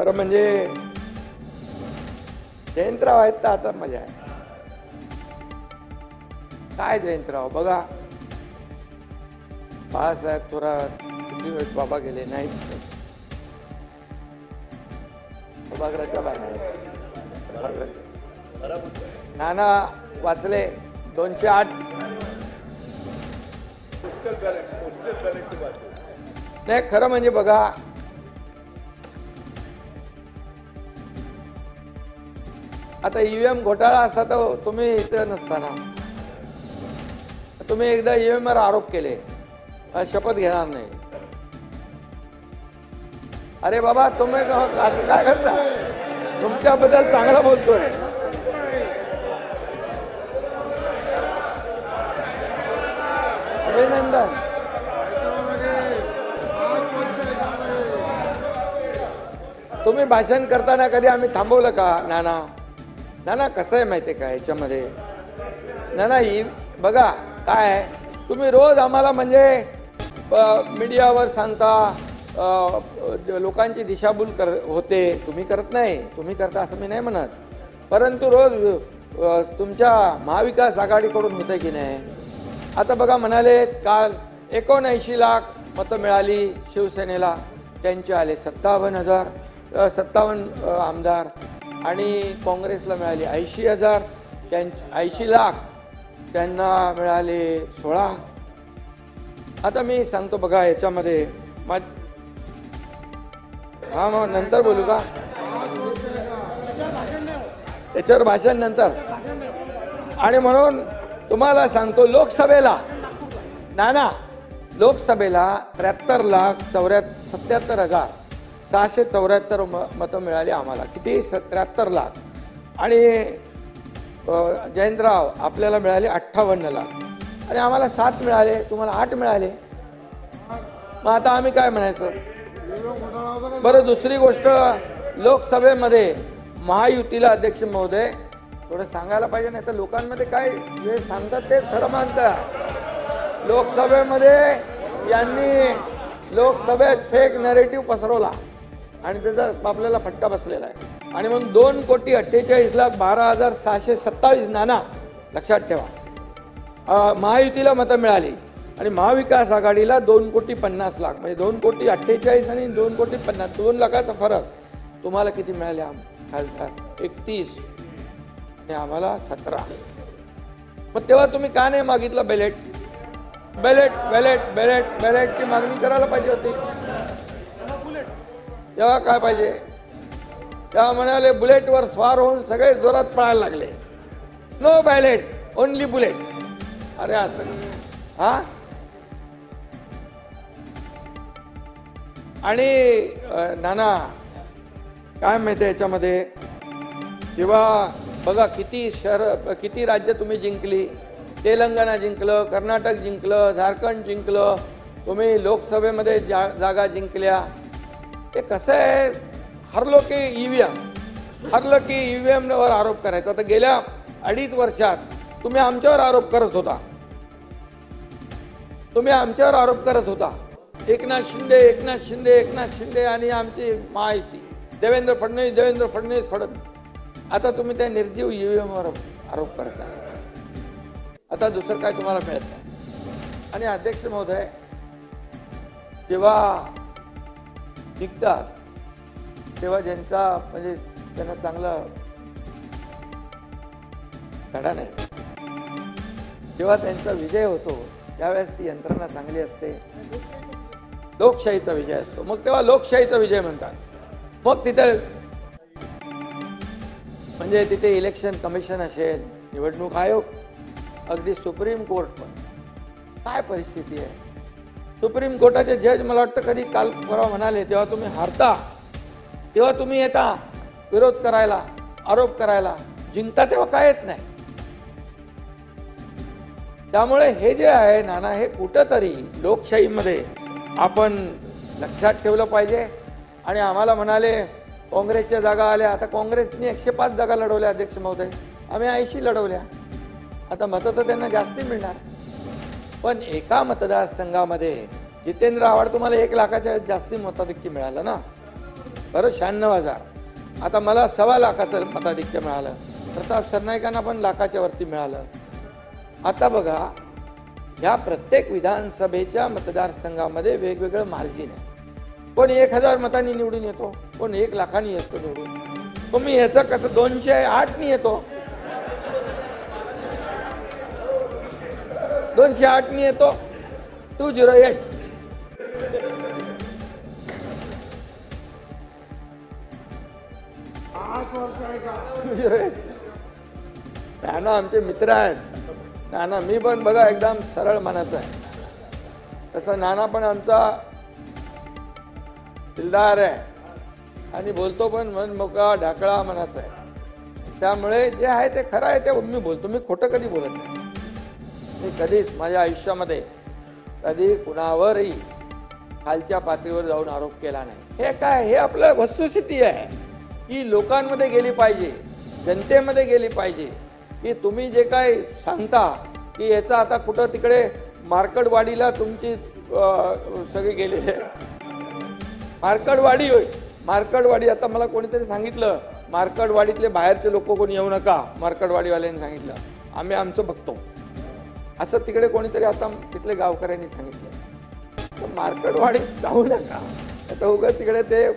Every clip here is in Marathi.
खरं म्हणजे जयंतराव आहेत तर आता मजा आहे. काय जयंतराव बघा, बाळासाहेब थोरात किती वेळ बाबा गेले नाही, सभागृहाच्या बाहेर. नाना वाचले 208. नाही खरं म्हणजे बघा, आता ईव्हीएम घोटाळा असता तर तुम्ही इथे नसताना. तुम्ही एकदा ईव्हीएम वर आरोप केले, शपथ घेणार नाही. अरे बाबा तुम्ही असं काय करता, तुमच्याबद्दल चांगलं बोलतोय. अभिनंदन. तुम्ही भाषण करताना कधी आम्ही थांबवलं का? नाना नाना कसं आहे माहिती आहे का याच्यामध्ये, नाना ही बघा काय आहे, तुम्ही रोज आम्हाला म्हणजे मीडियावर सांगता, लोकांची दिशाभूल होते. तुम्ही करत नाही, तुम्ही करता असं मी नाही म्हणत, परंतु रोज तुमच्या महाविकास आघाडीकडून होतं की नाही. आता बघा म्हणाले काल 79 लाख मतं मिळाली शिवसेनेला, त्यांचे आले 57 आमदार, आणि काँग्रेसला मिळाली 80,000, 80 लाख त्यांना मिळाले 16. आता मी सांगतो बघा याच्यामध्ये हा मग नंतर बोलू का, त्याच्यावर भाषण नंतर. आणि म्हणून तुम्हाला सांगतो लोकसभेला नाना, लोकसभेला 73,77,674 मतं मिळाली आम्हाला. किती? 73 लाख. आणि जयंतराव आपल्याला मिळाले 58 लाख, आणि आम्हाला 7 मिळाले, तुम्हाला 8 मिळाले. मग आता आम्ही काय म्हणायचं बरं? दुसरी गोष्ट, लोकसभेमध्ये महायुतीला अध्यक्ष महोदय थोडं सांगायला पाहिजे, नाही तर लोकांमध्ये काय जे सांगतात ते खरं मानतात. लोकसभेमध्ये यांनी लोकसभेत फेक नॅरेटिव्ह पसरवला आणि त्याचा आपल्याला फटका बसलेला आहे. आणि मग 2,48,12,627 नाना लक्षात ठेवा महायुतीला मतं मिळाली, आणि महाविकास आघाडीला 2,50,00,000 म्हणजे 2,48,00,000 आणि 2,50,00,000, 2 लाखाचा फरक. तुम्हाला किती मिळाले खासदार? 31, आणि आम्हाला 17. मग तेव्हा तुम्ही का नाही मागितलं बॅलेट? बॅलेट बॅलेट बॅलेट बॅलेटची मागणी करायला पाहिजे होती. तेव्हा काय पाहिजे? तेव्हा म्हणाले बुलेटवर स्वार होऊन सगळे जोरात पळायला लागले. No ballot, only bullet. अरे असं हा? आणि नाना काय माहिती आहे याच्यामध्ये, जेव्हा बघा किती राज्य तुम्ही जिंकली. तेलंगणा जिंकलं, कर्नाटक जिंकलं, झारखंड जिंकलं, तुम्ही लोकसभेमध्ये जागा जिंकल्या. ते कसं आहे, हरलो की ईव्हीएम वर आरोप करायचा. तर गेल्या 2.5 वर्षात तुम्ही आमच्यावर आरोप करत होता. एकनाथ शिंदे आणि आमची महायुती, देवेंद्र फडणवीस. आता तुम्ही त्या निर्जीव ईव्हीएम वर आरोप करता. आता दुसरं काय तुम्हाला मिळत नाही. आणि अध्यक्ष महोदय जेव्हा जिंकतात तेव्हा ज्यांचा म्हणजे त्यांना चांगला धडा नाही, जेव्हा त्यांचा विजय होतो त्यावेळेस ती यंत्रणा चांगली असते, लोकशाहीचा विजय असतो. मग तेव्हा लोकशाहीचा विजय म्हणतात. मग तिथे म्हणजे तिथे इलेक्शन कमिशन असेल, निवडणूक आयोग, अगदी सुप्रीम कोर्ट पण. काय परिस्थिती आहे? सुप्रीम कोर्टाचे जज मला वाटतं कधी काल परवा म्हणाले, तेव्हा तुम्ही हारता तेव्हा तुम्ही येता विरोध करायला, आरोप करायला, जिंकता तेव्हा काय येत नाही. त्यामुळे हे जे आहे नाना, हे कुठंतरी लोकशाहीमध्ये आपण लक्षात ठेवलं पाहिजे. आणि आम्हाला म्हणाले काँग्रेसच्या जागा आल्या. आता काँग्रेसने 105 जागा लढवल्या अध्यक्ष महोदय, आम्ही 80 लढवल्या. आता मतं तर त्यांना जास्ती मिळणार, पण एका मतदारसंघामध्ये जितेंद्र आव्हाड तुम्हाला 1 लाखाच्या जास्ती मताधिक्य मिळालं ना. परत 96,000. आता मला 1.25 लाखाचं मताधिक्य मिळालं. प्रताप सरनाईकांना पण लाखाच्या वरती मिळालं. आता बघा, ह्या प्रत्येक विधानसभेच्या मतदारसंघामध्ये वेगवेगळं मार्जिन आहे. कोण 1,000 मतांनी निवडून येतो, कोण 1 लाखांनी येतो निवडून. तुम्ही ह्याचं कसं 208नी येतो, 208नी येतो, 208. नाना आमचे मित्र आहेत. नाना मी पण बघा एकदम सरळ मनाचा आहे, तसं नाना पण आमचा दिलदार आहे आणि बोलतो पण मन मोकळा ढाकळा मनाचा आहे. त्यामुळे जे आहे ते खरं आहे ते मी बोलतो. मी खोटं कधी बोलत नाही. मी कधीच माझ्या आयुष्यामध्ये कधी कुणावरही खालच्या पातळीवर जाऊन आरोप केला नाही. हे काय, हे आपलं वस्तुस्थिती आहे की लोकांमध्ये गेली पाहिजे, जनतेमध्ये गेली पाहिजे की तुम्ही जे काय सांगता की याचा आता कुठं तिकडे मार्कडवाडीला तुमची सगळी गेलेली आहे. मार्कडवाडी होय, मार्कडवाडी. आता मला कोणीतरी सांगितलं मार्कडवाडीतले बाहेरचे लोक कोणी येऊ नका, मार्कडवाडीवाल्यांनी सांगितलं, आम्ही आमचं बघतो असं तिकडे कोणीतरी आता तिथले गावकऱ्यांनी सांगितलं. तर मार्कडवाडीत जाऊ नका, आता उगाच तिकडे ते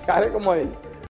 कार्यक्रम होईल.